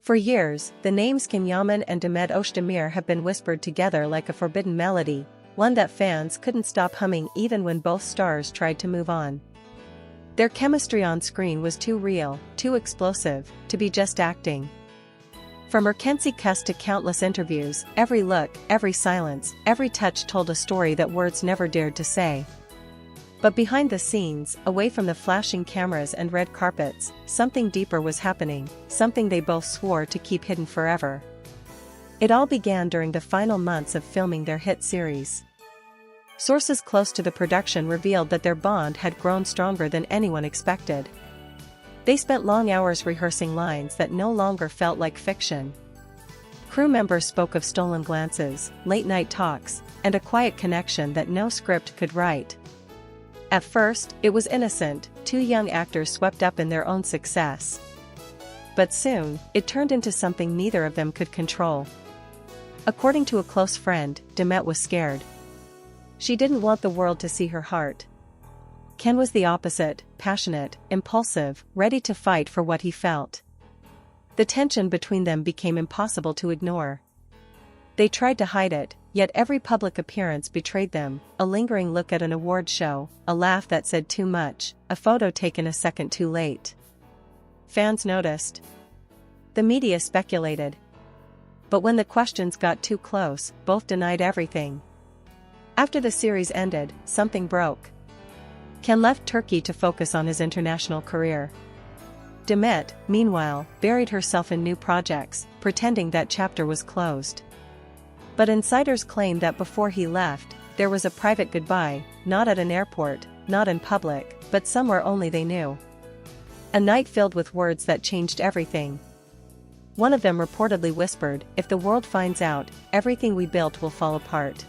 For years, the names Yaman and Demet Özdemir have been whispered together like a forbidden melody, one that fans couldn't stop humming even when both stars tried to move on. Their chemistry on screen was too real, too explosive, to be just acting. From Erkenci to countless interviews, every look, every silence, every touch told a story that words never dared to say. But behind the scenes, away from the flashing cameras and red carpets, something deeper was happening, something they both swore to keep hidden forever. It all began during the final months of filming their hit series. Sources close to the production revealed that their bond had grown stronger than anyone expected. They spent long hours rehearsing lines that no longer felt like fiction. Crew members spoke of stolen glances, late-night talks, and a quiet connection that no script could write. At first, it was innocent, two young actors swept up in their own success. But soon, it turned into something neither of them could control. According to a close friend, Demet was scared. She didn't want the world to see her heart. Ken was the opposite, passionate, impulsive, ready to fight for what he felt. The tension between them became impossible to ignore. They tried to hide it, yet every public appearance betrayed them, a lingering look at an award show, a laugh that said too much, a photo taken a second too late. Fans noticed. The media speculated. But when the questions got too close, both denied everything. After the series ended, something broke. Ken left Turkey to focus on his international career. Demet, meanwhile, buried herself in new projects, pretending that chapter was closed. But insiders claim that before he left, there was a private goodbye, not at an airport, not in public, but somewhere only they knew. A night filled with words that changed everything. One of them reportedly whispered, "If the world finds out, everything we built will fall apart."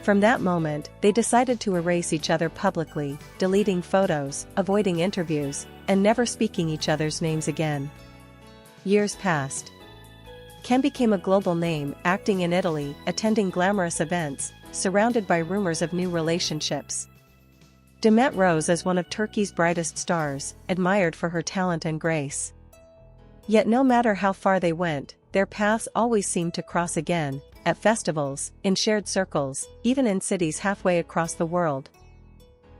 From that moment, they decided to erase each other publicly, deleting photos, avoiding interviews, and never speaking each other's names again. Years passed. Ken became a global name, acting in Italy, attending glamorous events, surrounded by rumors of new relationships. Demet rose as one of Turkey's brightest stars, admired for her talent and grace. Yet no matter how far they went, their paths always seemed to cross again, at festivals, in shared circles, even in cities halfway across the world.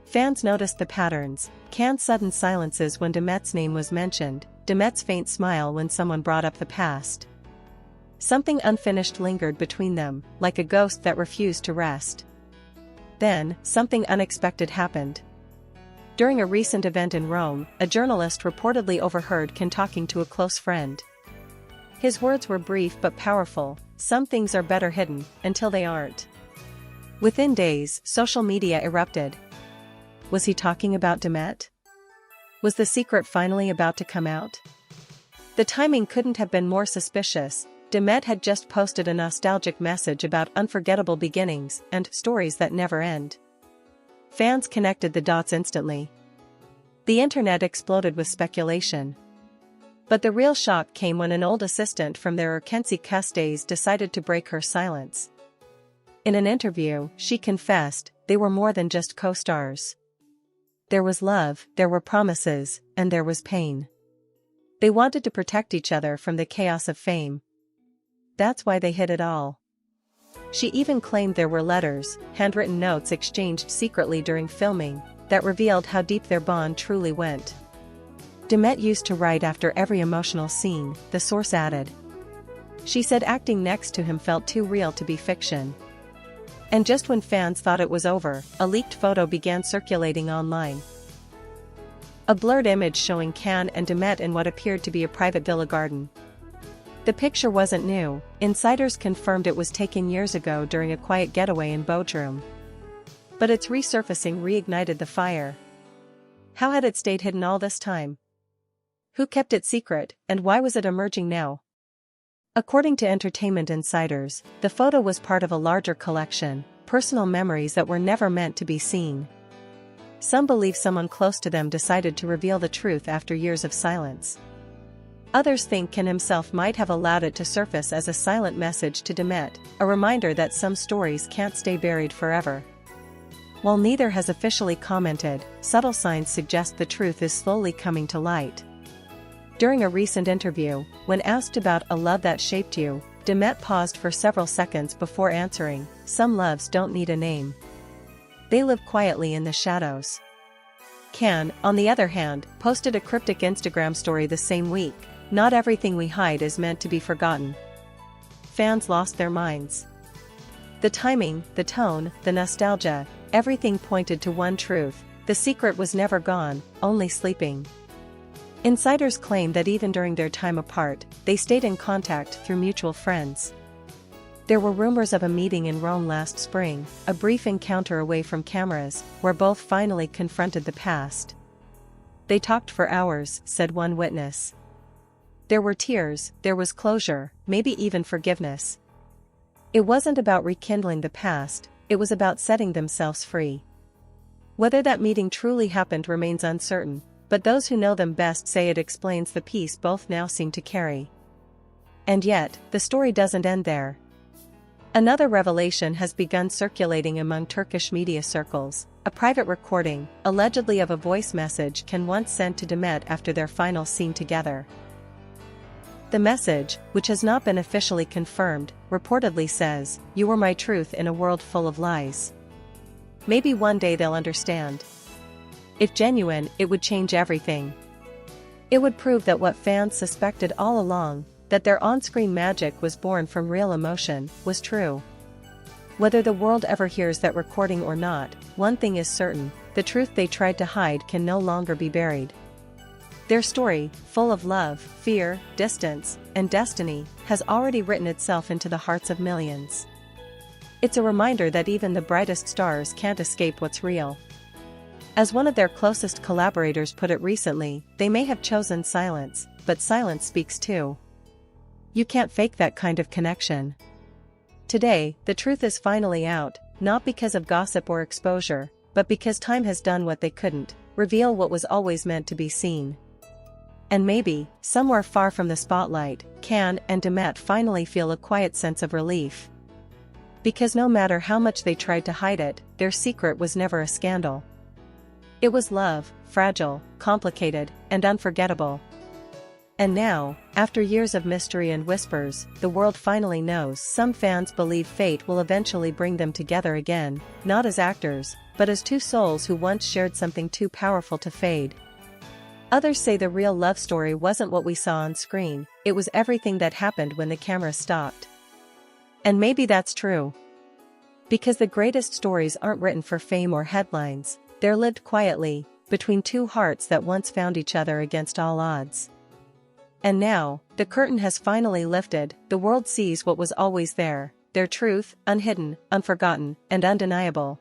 Fans noticed the patterns: Ken's sudden silences when Demet's name was mentioned, Demet's faint smile when someone brought up the past. Something unfinished lingered between them, like a ghost that refused to rest. Then, something unexpected happened. During a recent event in Rome, a journalist reportedly overheard Ken talking to a close friend. His words were brief but powerful: "Some things are better hidden, until they aren't." Within days, social media erupted. Was he talking about Demet? Was the secret finally about to come out? The timing couldn't have been more suspicious. Demet had just posted a nostalgic message about unforgettable beginnings and stories that never end. Fans connected the dots instantly. The internet exploded with speculation. But the real shock came when an old assistant from their Erkenci days decided to break her silence. In an interview, she confessed they were more than just co-stars. There was love, there were promises, and there was pain. They wanted to protect each other from the chaos of fame. That's why they hid it all. She even claimed there were letters, handwritten notes exchanged secretly during filming, that revealed how deep their bond truly went. Demet used to write after every emotional scene, the source added. She said acting next to him felt too real to be fiction. And just when fans thought it was over, a leaked photo began circulating online. A blurred image showing Ken and Demet in what appeared to be a private villa garden. The picture wasn't new. Insiders confirmed it was taken years ago during a quiet getaway in Bodrum. But its resurfacing reignited the fire. How had it stayed hidden all this time? Who kept it secret, and why was it emerging now? According to entertainment insiders, the photo was part of a larger collection, personal memories that were never meant to be seen. Some believe someone close to them decided to reveal the truth after years of silence. Others think Ken himself might have allowed it to surface as a silent message to Demet, a reminder that some stories can't stay buried forever. While neither has officially commented, subtle signs suggest the truth is slowly coming to light. During a recent interview, when asked about a love that shaped you, Demet paused for several seconds before answering, "Some loves don't need a name. They live quietly in the shadows." Can, on the other hand, posted a cryptic Instagram story the same week, "Not everything we hide is meant to be forgotten." Fans lost their minds. The timing, the tone, the nostalgia, everything pointed to one truth: the secret was never gone, only sleeping. Insiders claim that even during their time apart, they stayed in contact through mutual friends. There were rumors of a meeting in Rome last spring, a brief encounter away from cameras, where both finally confronted the past. "They talked for hours," said one witness. "There were tears, there was closure, maybe even forgiveness. It wasn't about rekindling the past, it was about setting themselves free." Whether that meeting truly happened remains uncertain, but those who know them best say it explains the peace both now seem to carry. And yet, the story doesn't end there. Another revelation has begun circulating among Turkish media circles, a private recording, allegedly of a voice message Can once sent to Demet after their final scene together. The message, which has not been officially confirmed, reportedly says, "You were my truth in a world full of lies. Maybe one day they'll understand." If genuine, it would change everything. It would prove that what fans suspected all along, that their on-screen magic was born from real emotion, was true. Whether the world ever hears that recording or not, one thing is certain: the truth they tried to hide can no longer be buried. Their story, full of love, fear, distance, and destiny, has already written itself into the hearts of millions. It's a reminder that even the brightest stars can't escape what's real. As one of their closest collaborators put it recently, they may have chosen silence, but silence speaks too. You can't fake that kind of connection. Today, the truth is finally out, not because of gossip or exposure, but because time has done what they couldn't: reveal what was always meant to be seen. And maybe, somewhere far from the spotlight, Can and Demet finally feel a quiet sense of relief. Because no matter how much they tried to hide it, their secret was never a scandal. It was love, fragile, complicated, and unforgettable. And now, after years of mystery and whispers, the world finally knows. Some fans believe fate will eventually bring them together again, not as actors, but as two souls who once shared something too powerful to fade. Others say the real love story wasn't what we saw on screen, it was everything that happened when the camera stopped. And maybe that's true. Because the greatest stories aren't written for fame or headlines, they're lived quietly, between two hearts that once found each other against all odds. And now, the curtain has finally lifted, the world sees what was always there: their truth, unhidden, unforgotten, and undeniable.